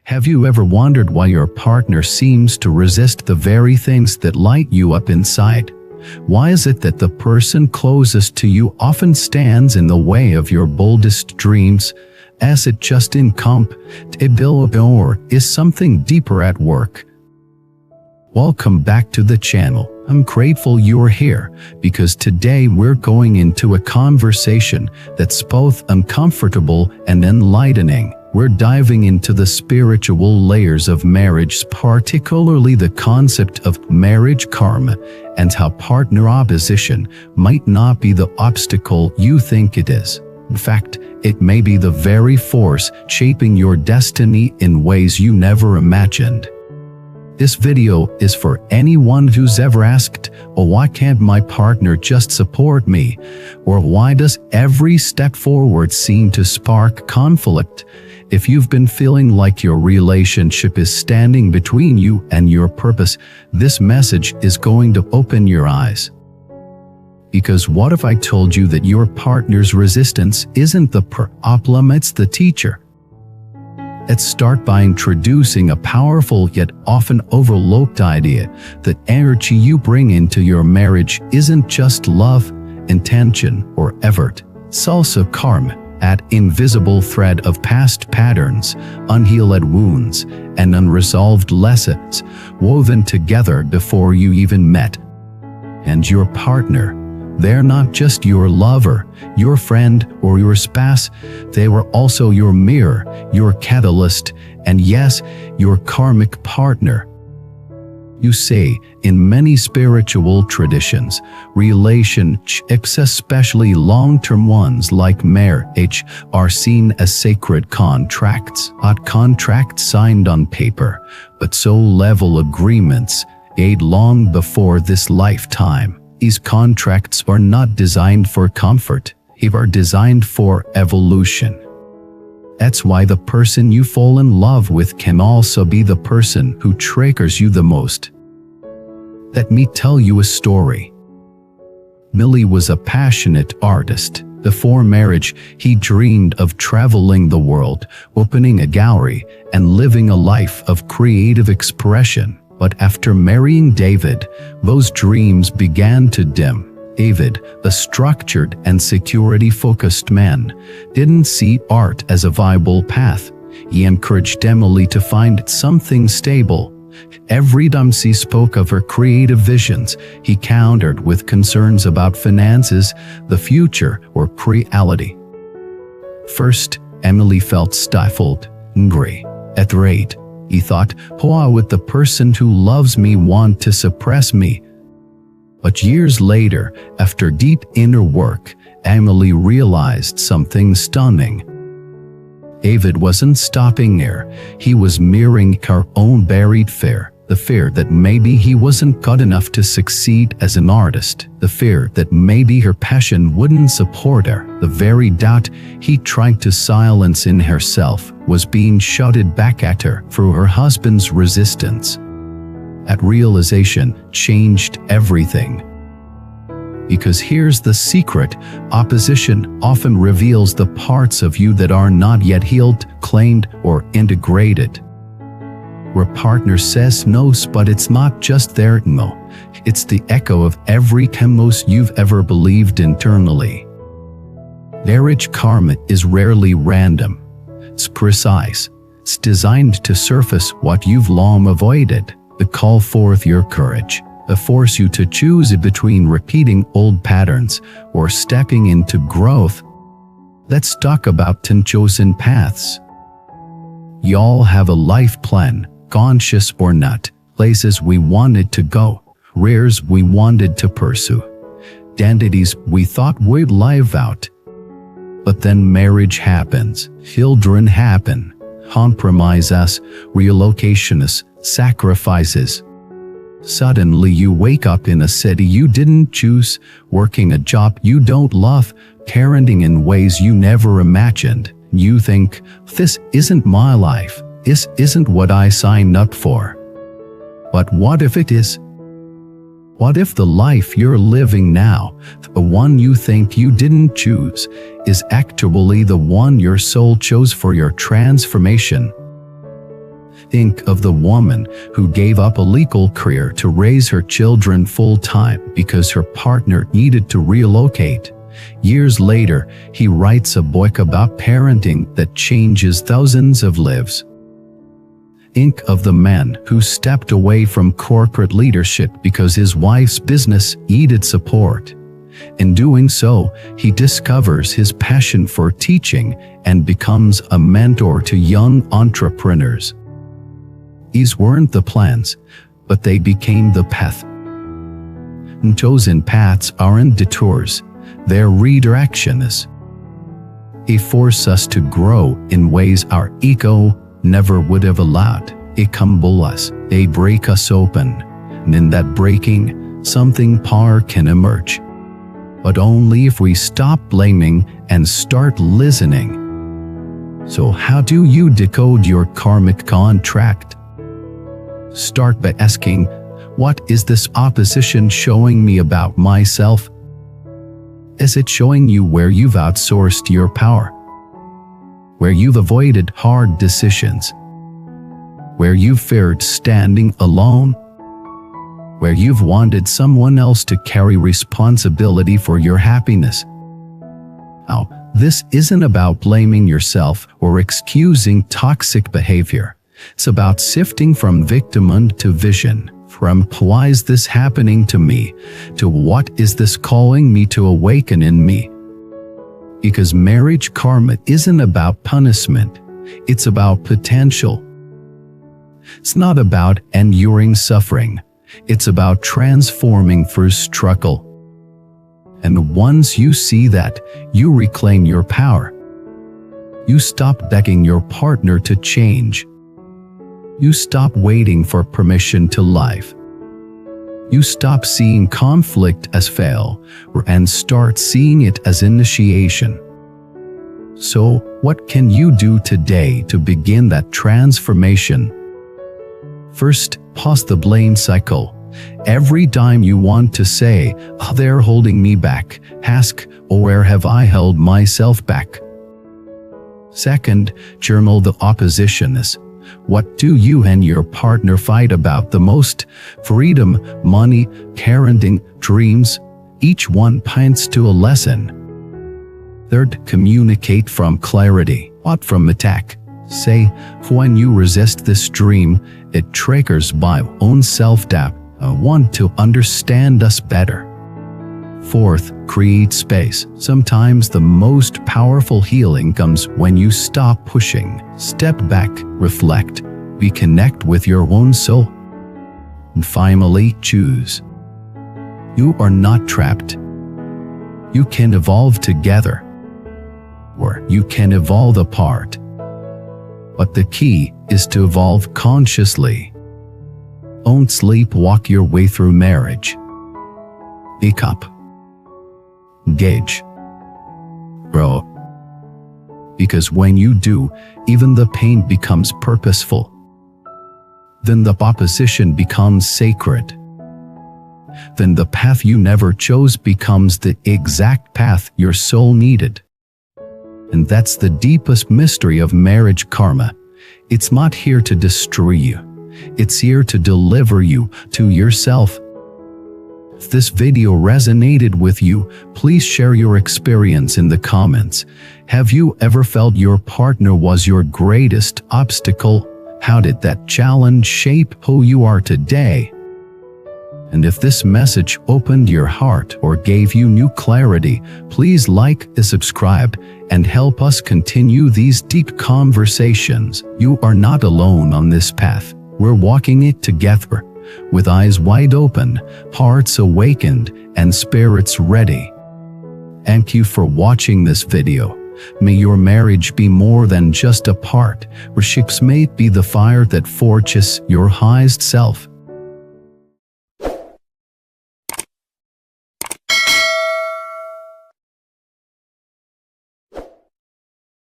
Have you ever wondered why your partner seems to resist the very things that light you up inside? Why is it that the person closest to you often stands in the way of your boldest dreams? Is it just incompatibility, or is something deeper at work? Welcome back to the channel. I'm grateful you're here, because today we're going into a conversation that's both uncomfortable and enlightening. We're diving into the spiritual layers of marriage, particularly the concept of marriage karma, and how partner opposition might not be the obstacle you think it is. In fact, it may be the very force shaping your destiny in ways you never imagined. This video is for anyone who's ever asked, "Oh, why can't my partner just support me?" Or "Why does every step forward seem to spark conflict?" If you've been feeling like your relationship is standing between you and your purpose, this message is going to open your eyes. Because what if I told you that your partner's resistance isn't the problem, it's the teacher? Let's start by introducing a powerful yet often overlooked idea that energy you bring into your marriage isn't just love, intention, or effort. It's also karma, that invisible thread of past patterns, unhealed wounds, and unresolved lessons woven together before you even met. And your partner, they're not just your lover, your friend, or your spouse. They were also your mirror, your catalyst, and yes, your karmic partner. You see, in many spiritual traditions, relationships, especially long-term ones like marriage, are seen as sacred contracts, not contracts signed on paper, but soul-level agreements made long before this lifetime. These contracts are not designed for comfort, they are designed for evolution. That's why the person you fall in love with can also be the person who triggers you the most. Let me tell you a story. Millie was a passionate artist. Before marriage, he dreamed of traveling the world, opening a gallery, and living a life of creative expression. But after marrying David, those dreams began to dim. David, the structured and security-focused man, didn't see art as a viable path. He encouraged Emily to find something stable. Every time she spoke of her creative visions, he countered with concerns about finances, the future, or reality. First, Emily felt stifled, angry, at the rate. He thought, "Why would the person who loves me want to suppress me?" But years later, after deep inner work, Emily realized something stunning. David wasn't stopping there. He was mirroring her own buried fear. The fear that maybe he wasn't good enough to succeed as an artist. The fear that maybe her passion wouldn't support her. The very doubt he tried to silence in herself was being shouted back at her through her husband's resistance. That realization changed everything. Because here's the secret: opposition often reveals the parts of you that are not yet healed, claimed, or integrated. Where partner says no, but it's not just their no. It's the echo of every chemos you've ever believed internally. Marriage karma is rarely random. It's precise. It's designed to surface what you've long avoided, to call forth your courage, to force you to choose between repeating old patterns or stepping into growth. Let's talk about 10 chosen paths. Y'all have a life plan, conscious or not, places we wanted to go, careers we wanted to pursue, identities we thought we'd live out. But then marriage happens, children happen, compromises, relocations, sacrifices. Suddenly you wake up in a city you didn't choose, working a job you don't love, parenting in ways you never imagined. You think, "This isn't my life. This isn't what I signed up for." But what if it is? What if the life you're living now, the one you think you didn't choose, is actually the one your soul chose for your transformation? Think of the woman who gave up a legal career to raise her children full-time because her partner needed to relocate. Years later, he writes a book about parenting that changes thousands of lives. Think of the man who stepped away from corporate leadership because his wife's business needed support. In doing so, he discovers his passion for teaching and becomes a mentor to young entrepreneurs. These weren't the plans, but they became the path. And chosen paths aren't detours, they're redirections. They force us to grow in ways our ego never would have allowed. They humble us, they break us open, and in that breaking, something power can emerge. But only if we stop blaming and start listening. So how do you decode your karmic contract? Start by asking, what is this opposition showing me about myself? Is it showing you where you've outsourced your power? Where you've avoided hard decisions? Where you've feared standing alone? Where you've wanted someone else to carry responsibility for your happiness? Now, this isn't about blaming yourself or excusing toxic behavior. It's about sifting from victimhood to vision, from why is this happening to me, to what is this calling me to awaken in me. Because marriage karma isn't about punishment, it's about potential. It's not about enduring suffering, it's about transforming through struggle. And once you see that, you reclaim your power. You stop begging your partner to change. You stop waiting for permission to live. You stop seeing conflict as failure and start seeing it as initiation. So, what can you do today to begin that transformation? First, pause the blame cycle. Every time you want to say, "Oh, they're holding me back," ask, "Oh, where have I held myself back?" Second, journal the oppositions. What do you and your partner fight about the most? Freedom, money, parenting, dreams. Each one points to a lesson. Third, communicate from clarity, not from attack. Say, when you resist this dream, it triggers my own self-doubt. I want to understand us better. Fourth, create space. Sometimes the most powerful healing comes when you stop pushing, step back, reflect, reconnect with your own soul. And finally, choose. You are not trapped. You can evolve together, or you can evolve apart. But the key is to evolve consciously. Don't sleepwalk your way through marriage. Wake up. Engage. Grow. Because when you do, even the pain becomes purposeful. Then the opposition becomes sacred. Then the path you never chose becomes the exact path your soul needed. And that's the deepest mystery of marriage karma. It's not here to destroy you. It's here to deliver you to yourself. If this video resonated with you, please share your experience in the comments. Have you ever felt your partner was your greatest obstacle? How did that challenge shape who you are today? And if this message opened your heart or gave you new clarity, please like and subscribe and help us continue these deep conversations. You are not alone on this path. We're walking it together, with eyes wide open, hearts awakened, and spirits ready. Thank you for watching this video. May your marriage be more than just a part, where ships may be the fire that forges your highest self.